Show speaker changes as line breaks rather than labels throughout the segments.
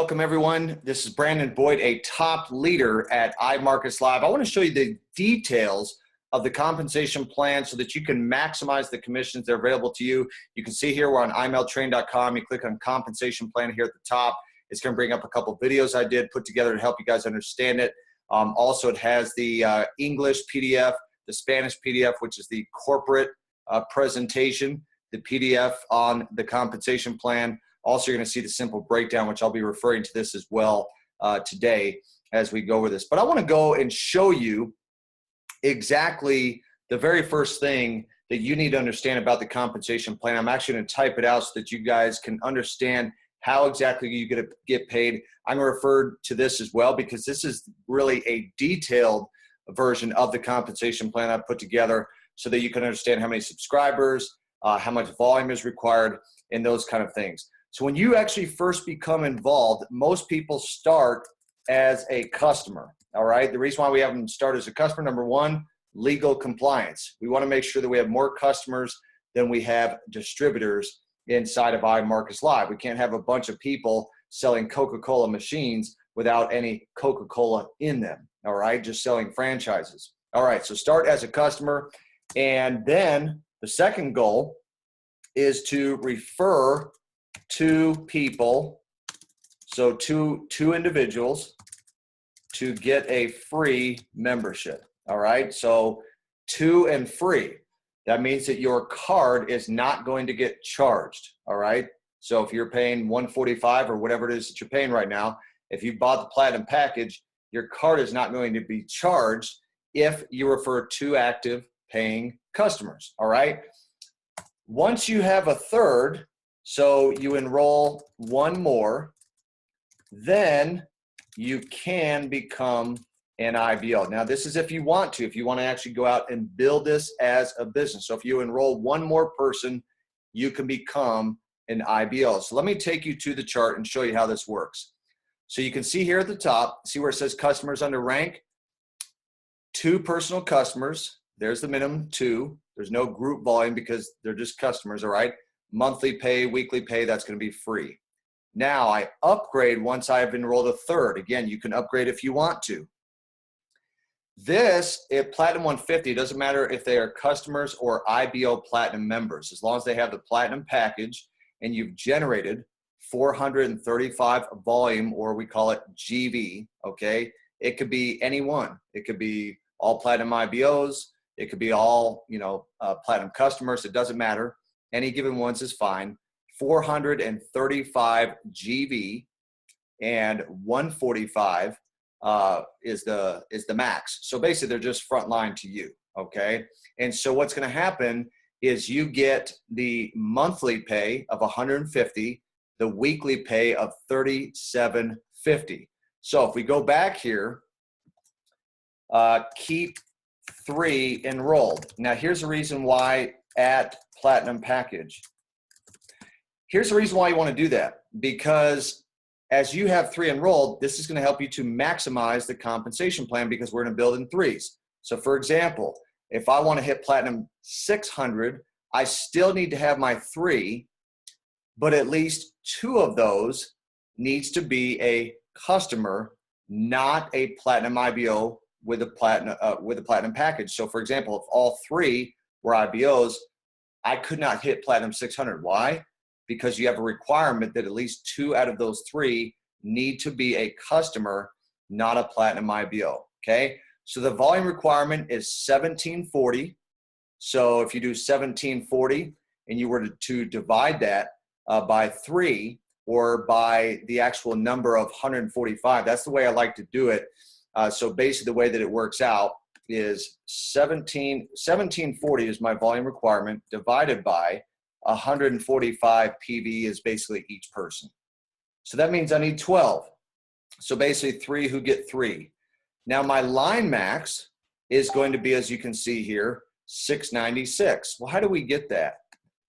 welcome everyone. This is Brandon Boyd, a top leader at iMarketsLive. I want to show you the details of the compensation plan so that you can maximize the commissions that are available to you. You can see here we're on iMailTrain.com. You click on compensation plan here at the top. It's going to bring up a couple videos I did put together to help you guys understand it. Also, it has the English PDF, the Spanish PDF, which is the corporate presentation, the PDF on the compensation plan. Also, you're going to see the simple breakdown, which I'll be referring to this as well today as we go over this. But I want to go and show you exactly the very first thing that you need to understand about the compensation plan. I'm actually going to type it out so that you guys can understand how exactly you get paid. I'm going to refer to this as well because this is really a detailed version of the compensation plan I put together so that you can understand how many subscribers, how much volume is required, and those kind of things. So when you actually first become involved, most people start as a customer, all right? The reason why we have them start as a customer, number one, legal compliance. We want to make sure that we have more customers than we have distributors inside of iMarketsLive. We can't have a bunch of people selling Coca-Cola machines without any Coca-Cola in them, all right? Just selling franchises. All right, so start as a customer, and then the second goal is to refer two people, so two individuals, to get a free membership. All right, so 2 and free. That means that your card is not going to get charged. All right, so if you're paying $145 or whatever it is that you're paying right now, if you bought the platinum package, your card is not going to be charged if you refer 2 active paying customers. All right, once you have a third, so you enroll 1 more, then you can become an IBO. Now, this is if you want to actually go out and build this as a business. So if you enroll 1 more person, you can become an IBO. So let me take you to the chart and show you how this works. So you can see here at the top, see where it says customers under rank, 2 personal customers. There's the minimum 2. There's no group volume because they're just customers, all right? Monthly pay, weekly pay, that's going to be free. Now I upgrade once I've enrolled a third. Again, you can upgrade if you want to. This, at Platinum 150, it doesn't matter if they are customers or IBO Platinum members. As long as they have the Platinum package and you've generated 435 volume, or we call it GV, okay? It could be any one. It could be all Platinum IBOs. It could be all, Platinum customers. It doesn't matter. Any given ones is fine. 435 GV and 145 is the max. So basically, they're just frontline to you, okay? And so what's going to happen is you get the monthly pay of 150, the weekly pay of 37.50. So if we go back here, keep 3 enrolled. Now here's the reason why at Platinum package. Here's the reason why you want to do that, because as you have 3 enrolled, this is going to help you to maximize the compensation plan because we're going to build in 3s. So for example, if I want to hit Platinum 600, I still need to have my 3, but at least 2 of those needs to be a customer, not a Platinum IBO with a platinum package. So for example, if all 3 were IBOs, I could not hit Platinum 600. Why? Because you have a requirement that at least 2 out of those 3 need to be a customer, not a Platinum IBO, okay? So the volume requirement is 1740. So if you do 1740 and you were to divide that by 3 or by the actual number of 145, that's the way I like to do it. So basically the way that it works out is 1740 is my volume requirement divided by 145 PV is basically each person. So that means I need 12. So basically 3 who get 3. Now my line max is going to be, as you can see here, 696. Well, how do we get that?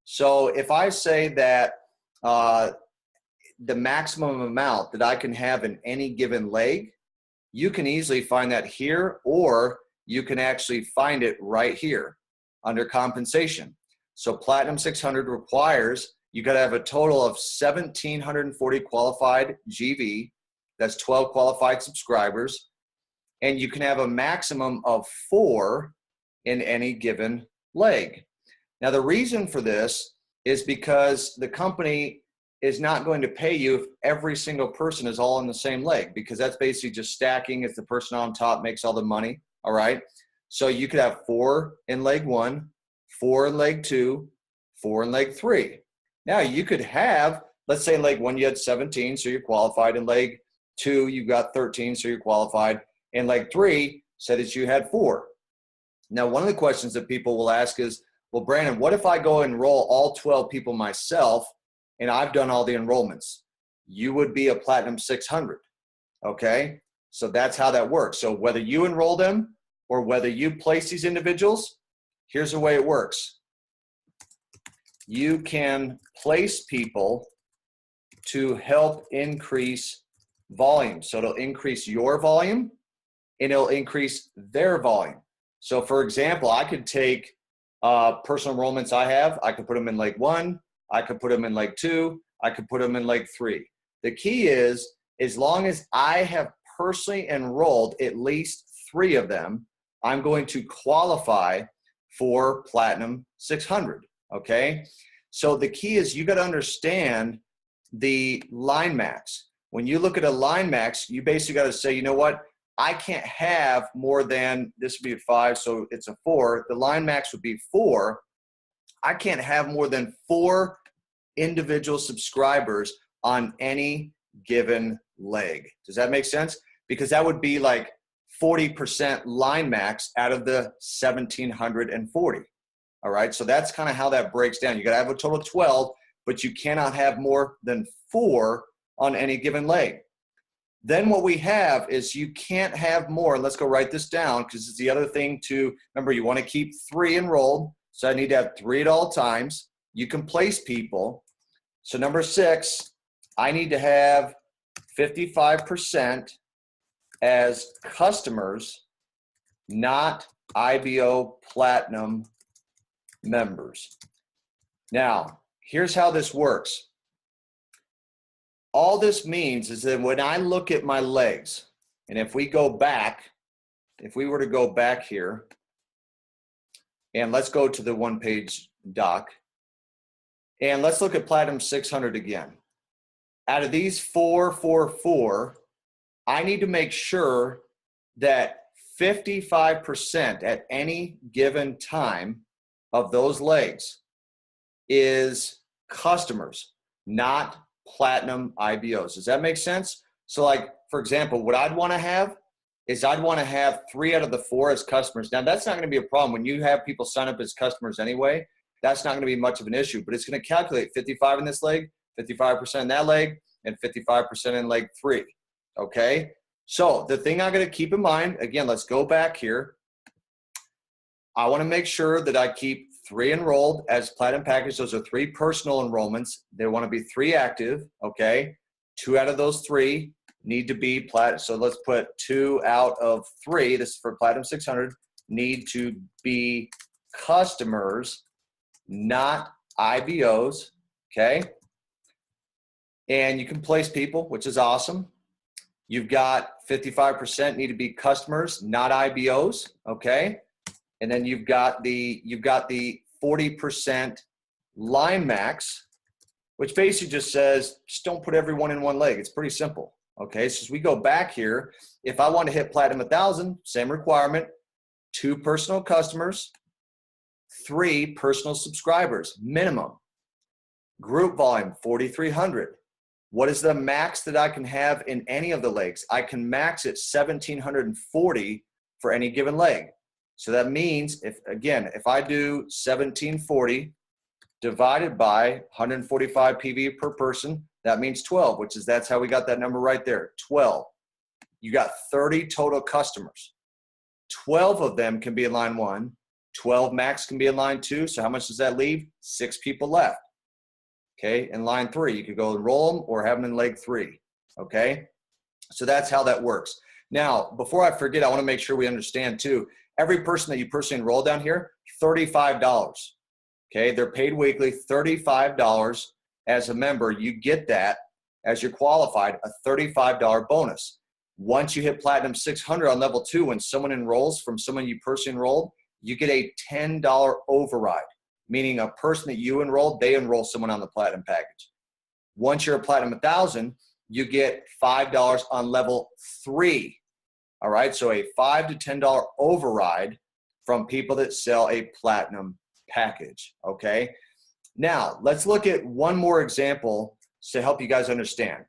So if I say that the maximum amount that I can have in any given leg, you can easily find that here, or you can actually find it right here under compensation. So Platinum 600 requires You got to have a total of 1,740 qualified GV. That's 12 qualified subscribers. And you can have a maximum of 4 in any given leg. Now, the reason for this is because the company is not going to pay you if every single person is all in the same leg, because that's basically just stacking. If the person on top makes all the money, all right? So you could have 4 in leg 1, 4 in leg 2, 4 in leg 3. Now you could have, let's say in leg 1 you had 17, so you're qualified. In leg 2 you got 13, so you're qualified. In leg 3, say that you had 4. Now one of the questions that people will ask is, well, Brandon, what if I go enroll all 12 people myself and I've done all the enrollments? You would be a Platinum 600, okay? So that's how that works. So whether you enroll them or whether you place these individuals, here's the way it works. You can place people to help increase volume. So it'll increase your volume and it'll increase their volume. So for example, I could take personal enrollments I have, I could put them in leg 1, I could put them in leg 2, I could put them in leg 3. The key is, as long as I have personally enrolled at least 3 of them, I'm going to qualify for Platinum 600, okay? So the key is you got to understand the line max. When you look at a line max, you basically got to say, you know what? I can't have more than, this would be a 5, so it's a 4. The line max would be 4. I can't have more than 4 individual subscribers on any given leg. Does that make sense? Because that would be like 40% line max out of the 1,740. All right, so that's kind of how that breaks down. You got to have a total of 12, but you cannot have more than 4 on any given leg. Then what we have is you can't have more. Let's go write this down, because it's the other thing to remember. You want to keep 3 enrolled, so I need to have 3 at all times. You can place people. So number 6, I need to have 55% as customers, not IBO Platinum members. Now, here's how this works. All this means is that when I look at my legs, and if we go back, if we were to go back here, and let's go to the one-page doc, and let's look at Platinum 600 again. Out of these 4, I need to make sure that 55% at any given time of those legs is customers, not Platinum IBOs. Does that make sense? So like, for example, what I'd want to have is I'd want to have 3 out of the 4 as customers. Now that's not going to be a problem. When you have people sign up as customers anyway, that's not going to be much of an issue, but it's going to calculate 55 in this leg, 55% in that leg, and 55% in leg 3. Okay. So the thing I got to keep in mind, again, let's go back here. I want to make sure that I keep 3 enrolled as Platinum package. Those are 3 personal enrollments. They want to be 3 active, okay? 2 out of those 3 need to be Platinum. So let's put 2 out of 3, this is for Platinum 600, need to be customers, not IBOs, okay? And you can place people, which is awesome. You've got 55% need to be customers, not IBOs, okay? And then you've got the 40% line max, which basically just says, just don't put everyone in one leg. It's pretty simple. Okay, so as we go back here, if I want to hit Platinum 1,000, same requirement, 2 personal customers, 3 personal subscribers, minimum. Group volume, 4,300. What is the max that I can have in any of the legs? I can max it 1,740 for any given leg. So that means, if I do 1,740 divided by 145 PV per person, that means 12, that's how we got that number right there, 12. You got 30 total customers. 12 of them can be in line 1, 12 max can be in line 2, so how much does that leave? 6 people left. Okay, in line 3, you could go enroll them or have them in leg 3, okay? So that's how that works. Now, before I forget, I want to make sure we understand too, every person that you personally enroll down here, $35, okay? They're paid weekly, $35. as a member, you get that as you're qualified, a $35 bonus. Once you hit Platinum 600 on level 2, when someone enrolls from someone you personally enrolled, you get a $10 override, meaning a person that you enrolled, they enroll someone on the Platinum package. Once you're a Platinum 1000, you get $5 on level 3. All right, so a $5 to $10 override from people that sell a Platinum package, okay? Now, let's look at one more example to help you guys understand.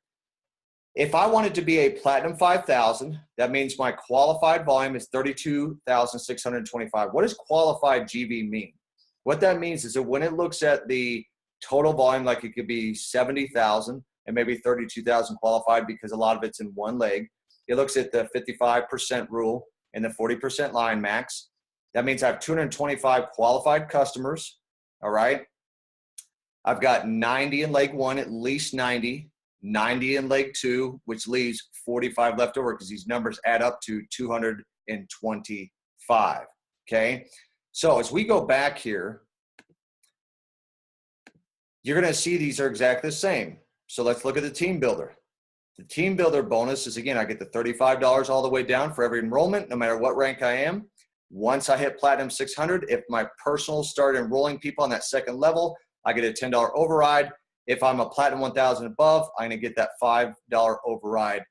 If I wanted to be a Platinum 5000, that means my qualified volume is 32,625. What does qualified GV mean? What that means is that when it looks at the total volume, like it could be 70,000 and maybe 32,000 qualified because a lot of it's in one leg, it looks at the 55% rule and the 40% line max. That means I have 225 qualified customers, all right? I've got 90 in leg 1, at least 90 in leg 2, which leaves 45 left over because these numbers add up to 225, okay? So as we go back here, you're going to see these are exactly the same. So let's look at the team builder. The team builder bonus is, again, I get the $35 all the way down for every enrollment, no matter what rank I am. Once I hit Platinum 600, if my personal start enrolling people on that second level, I get a $10 override. If I'm a Platinum 1000 above, I'm going to get that $5 override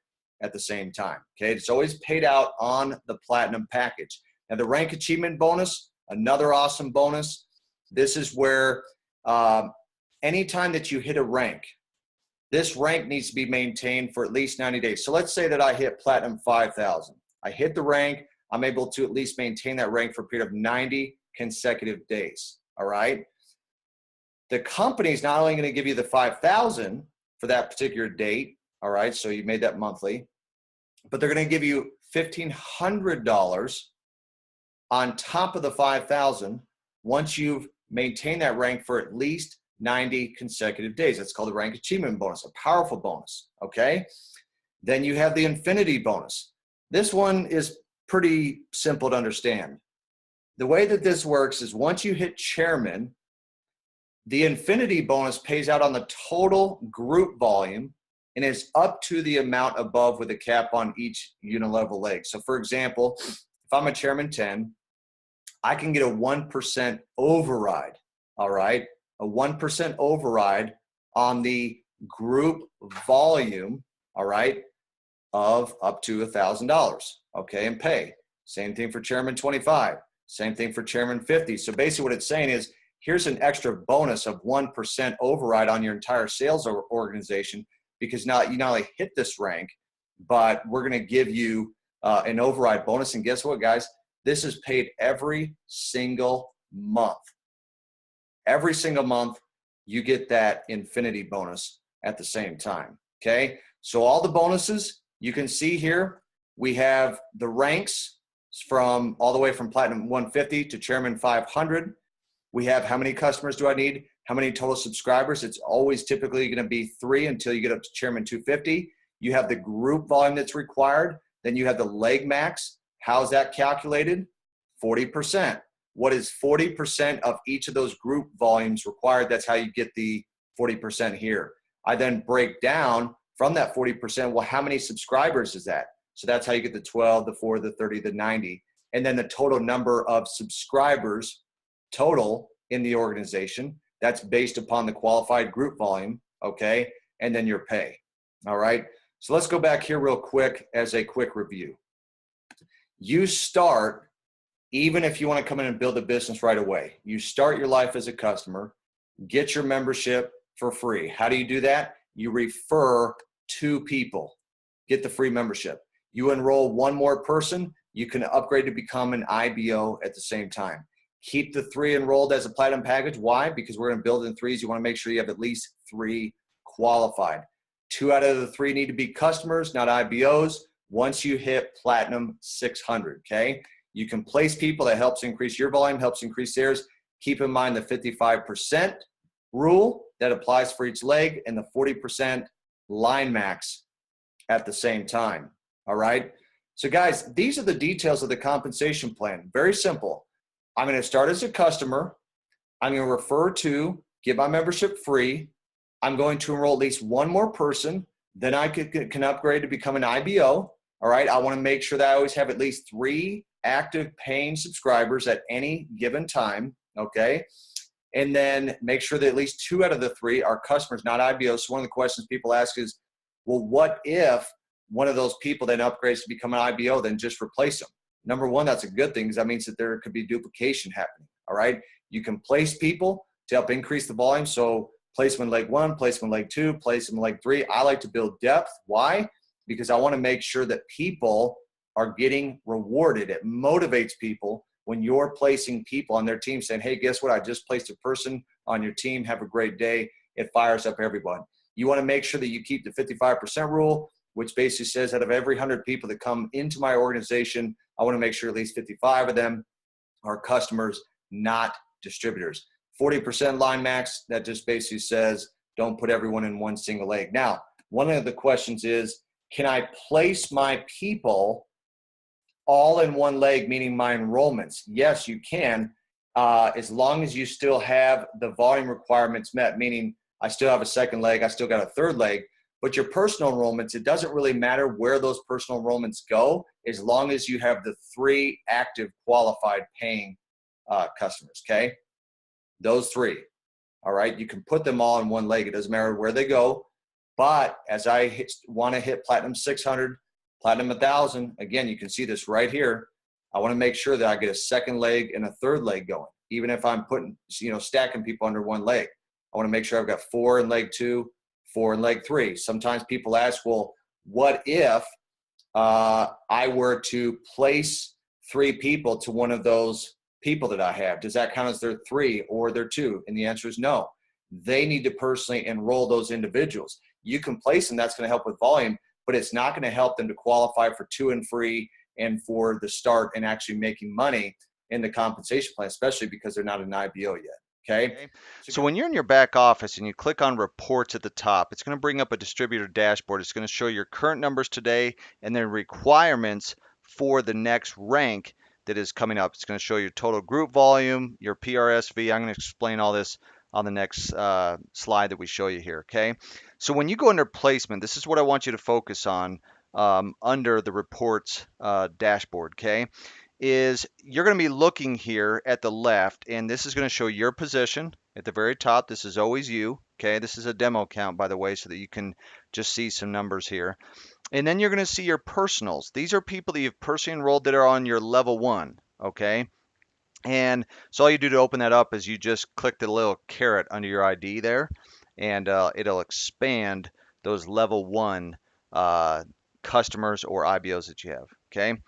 at the same time. Okay, it's always paid out on the Platinum package. Now, the rank achievement bonus, another awesome bonus. This is where anytime that you hit a rank, this rank needs to be maintained for at least 90 days. So let's say that I hit Platinum 5000. I hit the rank. I'm able to at least maintain that rank for a period of 90 consecutive days, all right? The company is not only going to give you the 5,000 for that particular date, all right, so you made that monthly, but they're going to give you $1,500 on top of the 5,000 once you've maintained that rank for at least 90 consecutive days. That's called the rank achievement bonus, a powerful bonus, okay? Then you have the infinity bonus. This one is pretty simple to understand. The way that this works is once you hit chairman, the infinity bonus pays out on the total group volume and is up to the amount above with a cap on each unilevel leg. So for example, if I'm a chairman 10, I can get a 1% override, all right? A 1% override on the group volume, all right, of up to $1,000, okay, and pay. Same thing for chairman 25, same thing for chairman 50. So basically what it's saying is, here's an extra bonus of 1% override on your entire sales organization because now you not only hit this rank, but we're going to give you an override bonus. And guess what, guys? This is paid every single month. Every single month, you get that infinity bonus at the same time, okay? So all the bonuses you can see here, we have the ranks from all the way from Platinum 150 to Chairman 500. We have how many customers do I need? How many total subscribers? It's always typically going to be 3 until you get up to Chairman 250. You have the group volume that's required. Then you have the leg max. How's that calculated? 40%. What is 40% of each of those group volumes required? That's how you get the 40% here. I then break down from that 40%, well, how many subscribers is that? So that's how you get the 12, the 4, the 30, the 90. And then the total number of subscribers total in the organization. That's based upon the qualified group volume, okay? And then your pay, all right? So let's go back here real quick as a quick review. You start, even if you want to come in and build a business right away, you start your life as a customer, get your membership for free. How do you do that? You refer 2 people, get the free membership. You enroll 1 more person, you can upgrade to become an IBO at the same time. Keep the 3 enrolled as a Platinum package. Why? Because we're going to build in 3s. You want to make sure you have at least 3 qualified. 2 out of the 3 need to be customers, not IBOs, once you hit Platinum 600, okay? You can place people. That helps increase your volume, helps increase theirs. Keep in mind the 55% rule that applies for each leg and the 40% line max at the same time, all right? So guys, these are the details of the compensation plan. Very simple. I'm going to start as a customer. I'm going to refer to, get my membership free. I'm going to enroll at least one more person. Then I can upgrade to become an IBO. All right. I want to make sure that I always have at least 3 active paying subscribers at any given time. Okay. And then make sure that at least 2 out of the 3 are customers, not IBOs. So one of the questions people ask is, well, what if one of those people then upgrades to become an IBO, then just replace them? Number one, that's a good thing because that means that there could be duplication happening. All right. You can place people to help increase the volume. So place them in leg 1, place them in leg 2, place them in leg 3. I like to build depth. Why? Because I want to make sure that people are getting rewarded. It motivates people when you're placing people on their team saying, hey, guess what? I just placed a person on your team. Have a great day. It fires up everyone. You want to make sure that you keep the 55% rule, which basically says out of every 100 people that come into my organization, I want to make sure at least 55 of them are customers, not distributors. 40% line max, that just basically says don't put everyone in one single egg. Now, one of the questions is, can I place my people all in one leg, meaning my enrollments? Yes, you can, as long as you still have the volume requirements met, meaning I still have a second leg, I still got a third leg. But your personal enrollments, it doesn't really matter where those personal enrollments go, as long as you have the 3 active qualified paying customers, okay? Those 3, all right? You can put them all in one leg. It doesn't matter where they go. But as I want to hit Platinum 600, Platinum 1000, again, you can see this right here. I want to make sure that I get a second leg and a third leg going, even if I'm putting, stacking people under one leg. I want to make sure I've got 4 in leg 2, 4 in leg 3. Sometimes people ask, well, what if I were to place 3 people to one of those people that I have? Does that count as their 3 or their 2? And the answer is no. They need to personally enroll those individuals. You can place them, that's going to help with volume, but it's not going to help them to qualify for 2 and free and for the start and actually making money in the compensation plan, especially because they're not an IBO yet. Okay.
So when you're in your back office and you click on reports at the top, it's going to bring up a distributor dashboard. It's going to show your current numbers today and then requirements for the next rank that is coming up. It's going to show your total group volume, your PRSV. I'm going to explain all this on the next slide that we show you here. Okay. So when you go under placement, this is what I want you to focus on under the reports dashboard. Okay, is you're going to be looking here at the left, and this is going to show your position at the very top. This is always you. Okay, this is a demo count, by the way, so that you can just see some numbers here. And then you're going to see your personals. These are people that you've personally enrolled that are on your level 1. Okay, and so all you do to open that up is you just click the little caret under your ID there, and it'll expand those level 1 customers or IBOs that you have. Okay.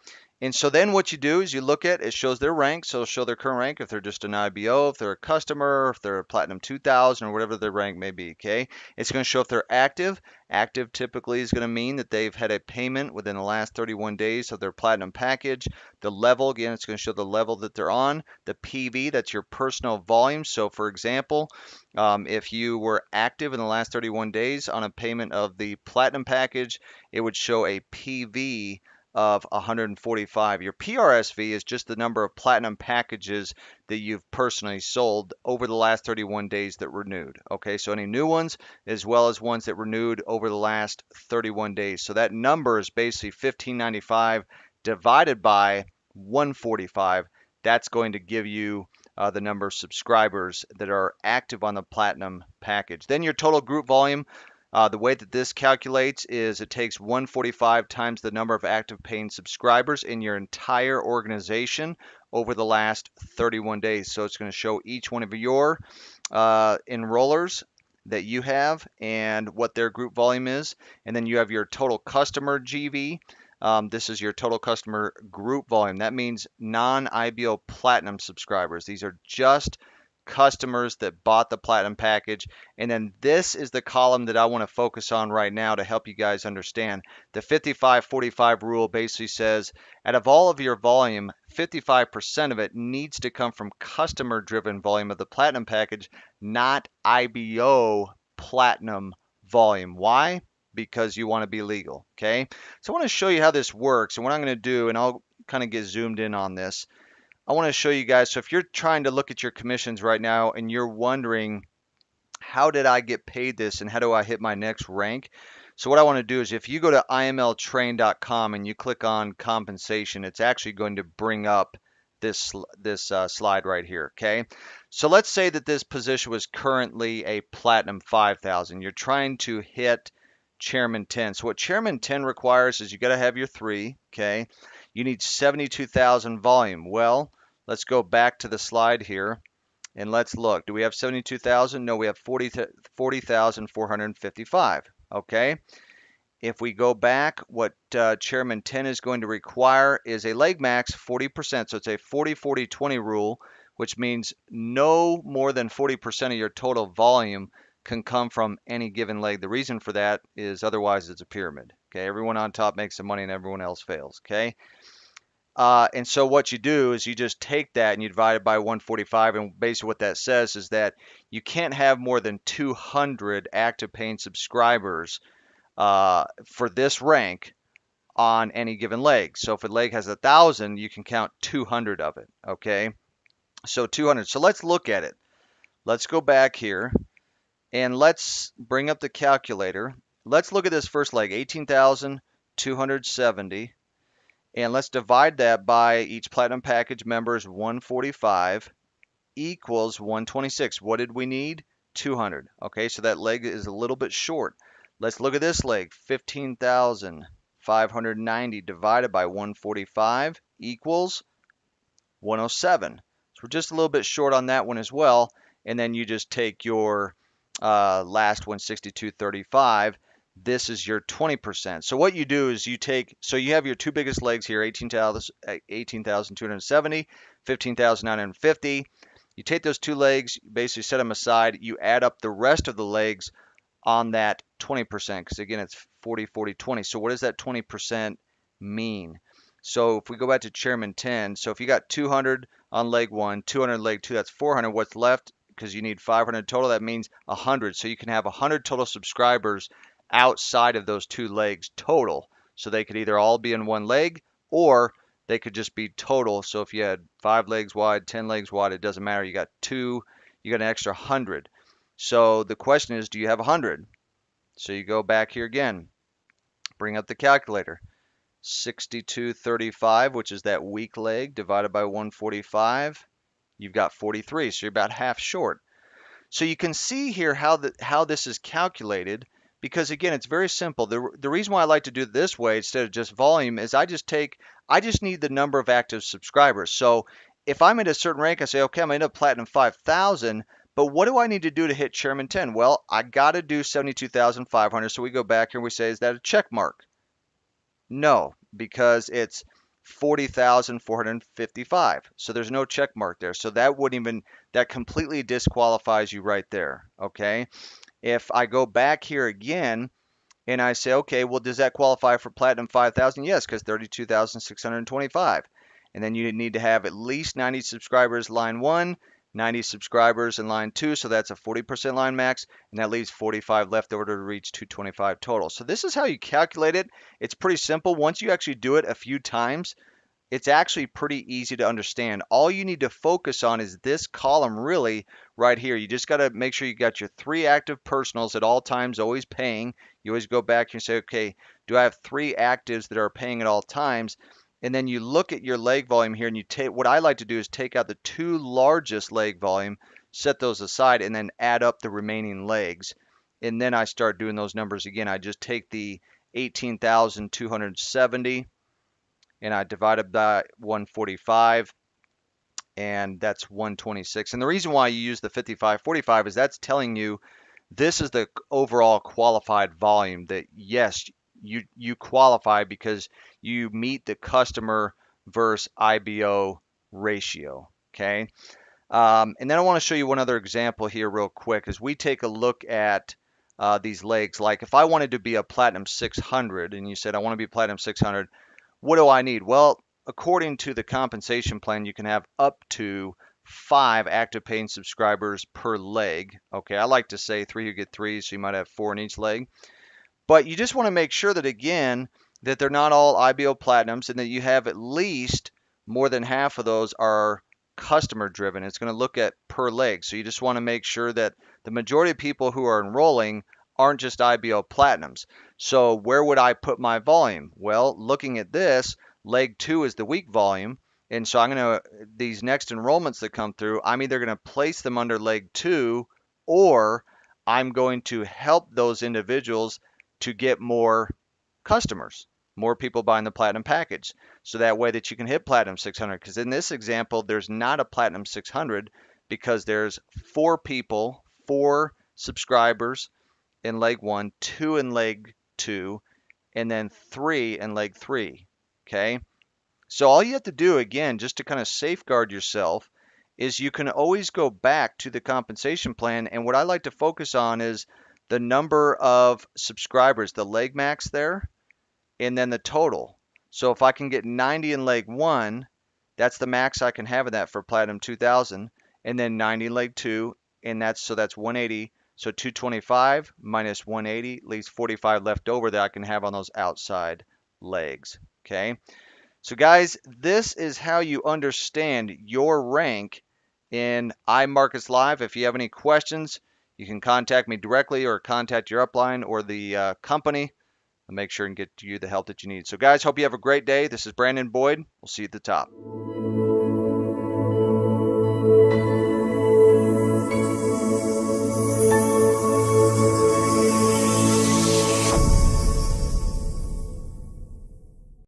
And so then what you do is you look at, it shows their rank. So it'll show their current rank if they're just an IBO, if they're a customer, if they're a Platinum 2000 or whatever their rank may be. Okay. It's going to show if they're active. Active typically is going to mean that they've had a payment within the last 31 days of their Platinum package. The level, again, it's going to show the level that they're on. The PV, that's your personal volume. So for example, if you were active in the last 31 days on a payment of the Platinum package, it would show a PV of 145. Your PRSV is just the number of Platinum packages that you've personally sold over the last 31 days that renewed. Okay, so any new ones as well as ones that renewed over the last 31 days. So that number is basically 1595 divided by 145. That's going to give you the number of subscribers that are active on the Platinum package. Then your total group volume. The way that this calculates is it takes 145 times the number of active paying subscribers in your entire organization over the last 31 days. So it's going to show each one of your enrollers that you have and what their group volume is. And then you have your total customer GV. This is your total customer group volume. That means non-IBO Platinum subscribers. These are just customers that bought the Platinum package. And then this is the column that I want to focus on right now to help you guys understand. The 55-45 rule basically says out of all of your volume, 55% of it needs to come from customer driven volume of the Platinum package, not IBO Platinum volume. Why? Because you want to be legal. Okay. So I want to show you how this works and what I'm going to do, and I'll kind of get zoomed in on this. I want to show you guys. So if you're trying to look at your commissions right now and you're wondering how did I get paid this and how do I hit my next rank? So what I want to do is if you go to imltrain.com and you click on compensation, it's actually going to bring up this slide right here. Okay, so let's say that this position was currently a platinum 5,000. You're trying to hit chairman 10. So what chairman 10 requires is you got to have your 3. Okay, you need 72,000 volume. Well, let's go back to the slide here and let's look. Do we have 72,000? No, we have 40,455. Okay. If we go back, what Chairman 10 is going to require is a leg max 40%. So it's a 40-40-20 rule, which means no more than 40% of your total volume can come from any given leg. The reason for that is otherwise it's a pyramid. Okay, everyone on top makes some money and everyone else fails. Okay, and so what you do is you just take that and you divide it by 145, and basically what that says is that you can't have more than 200 active paying subscribers for this rank on any given leg. So if a leg has 1,000, you can count 200 of it. Okay, so 200. So let's look at it. Let's go back here and let's bring up the calculator. Let's look at this first leg, 18,270. And let's divide that by each platinum package member is 145 equals 126. What did we need? 200. Okay, so that leg is a little bit short. Let's look at this leg, 15,590 divided by 145 equals 107. So we're just a little bit short on that one as well. And then you just take your last one, 6235. This is your 20%. So what you do is you take, so you have your two biggest legs here, 18,270, 15,950. You take those two legs, basically set them aside. You add up the rest of the legs on that 20%, because again, it's 40, 40, 20. So what does that 20% mean? So if we go back to Chairman 10, so if you got 200 on leg 1, 200 leg 2, that's 400. What's left, because you need 500 total, that means 100. So you can have 100 total subscribers outside of those two legs total. So they could either all be in one leg or they could just be total. So if you had 5 legs wide, 10 legs wide, it doesn't matter. You got 2, you got an extra 100. So the question is, do you have 100? So you go back here again, bring up the calculator. 6235, which is that weak leg, divided by 145, you've got 43. So you're about half short. So you can see here how this is calculated, because again, it's very simple. The reason why I like to do it this way instead of just volume is I just need the number of active subscribers. So if I'm at a certain rank, I say, okay, I'm in a platinum 5,000, but what do I need to do to hit Chairman 10? Well, I got to do 72,500. So we go back here and we say, is that a check mark? No, because it's 40,455. So there's no check mark there. So that completely disqualifies you right there. Okay. If I go back here again and I say, okay, well, does that qualify for Platinum 5,000? Yes, because 32,625. And then you need to have at least 90 subscribers line 1, 90 subscribers in line 2, so that's a 40% line max, and that leaves 45 left over to reach 225 total. So this is how you calculate it. It's pretty simple. Once you actually do it a few times, it's actually pretty easy to understand. All you need to focus on is this column really right here. You just got to make sure you got your 3 active personals at all times, always paying. You always go back and say, okay, do I have 3 actives that are paying at all times? And then you look at your leg volume here and you take, what I like to do is take out the 2 largest leg volume, set those aside, and then add up the remaining legs. And then I start doing those numbers again. I just take the 18,270 and I divide it by 145, and that's 126. And the reason why you use the 55-45 is that's telling you this is the overall qualified volume, that yes, you qualify because you meet the customer versus IBO ratio. Okay. And then I want to show you one other example here real quick as we take a look at these legs. Like if I wanted to be a Platinum 600 and you said I want to be Platinum 600, what do I need? Well, according to the compensation plan, you can have up to 5 active paying subscribers per leg. Okay, I like to say 3, you get 3, so you might have 4 in each leg. But you just want to make sure that, again, that they're not all IBO Platinums and that you have at least more than half of those are customer driven. It's going to look at per leg. So you just want to make sure that the majority of people who are enrolling aren't just IBO Platinums. So where would I put my volume? Well, looking at this, leg 2 is the week volume. And so I'm going to, these next enrollments that come through, I'm either going to place them under leg 2, or I'm going to help those individuals to get more customers, more people buying the platinum package. So that way that you can hit platinum 600. Because in this example, there's not a platinum 600 because there's 4 people, 4 subscribers in leg 1, 2 in leg 2, and then 3 in leg 3. Okay. So all you have to do, again, just to kind of safeguard yourself, is you can always go back to the compensation plan. And what I like to focus on is the number of subscribers, the leg max there, and then the total. So if I can get 90 in leg 1, that's the max I can have in that for Platinum 2000, and then 90 in leg 2, and that's 180. So 225 minus 180 leaves 45 left over that I can have on those outside legs. Okay. So guys, this is how you understand your rank in iMarketsLive. If you have any questions, you can contact me directly or contact your upline or the company. I'll make sure and get you the help that you need. So guys, hope you have a great day. This is Brandon Boyd. We'll see you at the top.